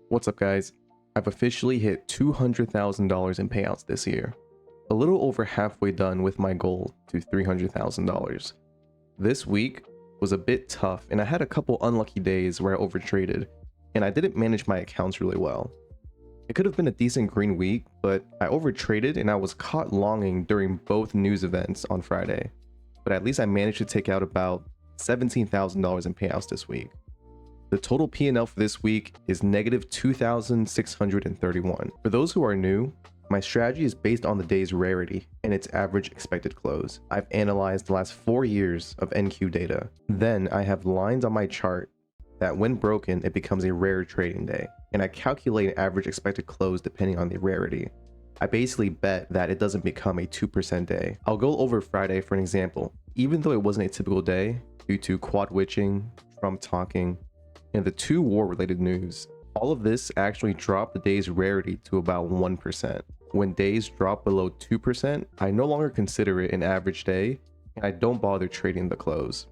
What's up, guys? I've officially hit $200,000 in payouts this year. A little over halfway done with my goal to $300,000. This week was a bit tough and I had a couple unlucky days where I overtraded and I didn't manage my accounts really well. It could have been a decent green week, but I overtraded and I was caught longing during both news events on Friday. But at least I managed to take out about $17,000 in payouts this week. The total P&L for this week is negative 2,631. For those who are new, my strategy is based on the day's rarity and its average expected close. I've analyzed the last 4 years of NQ data. Then I have lines on my chart that when broken, it becomes a rare trading day. And I calculate an average expected close depending on the rarity. I basically bet that it doesn't become a 2% day. I'll go over Friday for an example. Even though it wasn't a typical day due to quad witching, Trump talking, and the two war-related news, all of this actually dropped the day's rarity to about 1%. When days drop below 2%, I no longer consider it an average day, and I don't bother trading the close.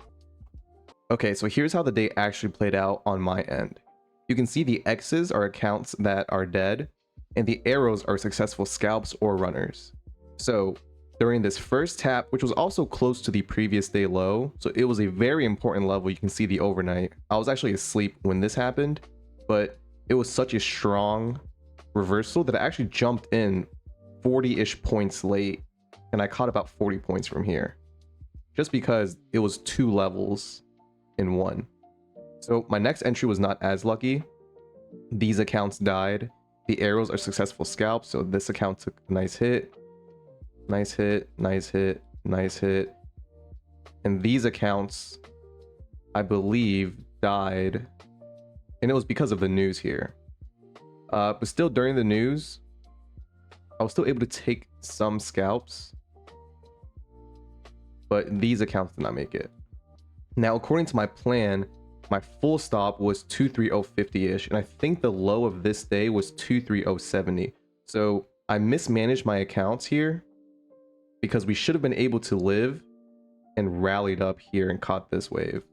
Okay, so here's how the day actually played out on my end. You can see the X's are accounts that are dead, and the arrows are successful scalps or runners. So during this first tap, which was also close to the previous day low, so it was a very important level. You can see the overnight. I was actually asleep when this happened, but it was such a strong reversal that I actually jumped in 40-ish points late, and I caught about 40 points from here, just because it was 2 levels in one. So my next entry was not as lucky. These accounts died. The arrows are successful scalps, so this account took a nice hit. Nice hit, nice hit, nice hit. And these accounts, I believe, died. And it was because of the news here. But still, during the news, I was still able to take some scalps. But these accounts did not make it. Now, according to my plan, my full stop was 23050-ish. And I think the low of this day was 23070. So I mismanaged my accounts here, because we should have been able to live and rallied up here and caught this wave,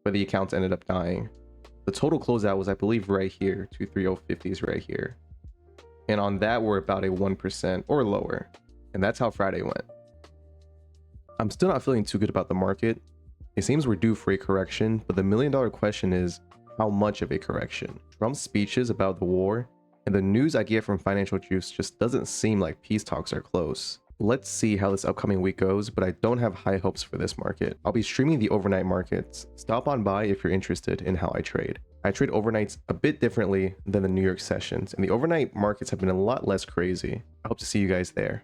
but the accounts ended up dying. The total closeout was, I believe, right here. 23050 is right here, and on that we're about a 1% or lower, and that's how Friday went. I'm still not feeling too good about the market. It seems we're due for a correction, but the million-dollar question is how much of a correction. Trump's speeches about the war and the news I get from Financial Juice just doesn't seem like peace talks are close. Let's see how this upcoming week goes, but I don't have high hopes for this market. I'll be streaming the overnight markets. Stop on by if you're interested in how I trade. I trade overnights a bit differently than the New York sessions, and the overnight markets have been a lot less crazy. I hope to see you guys there.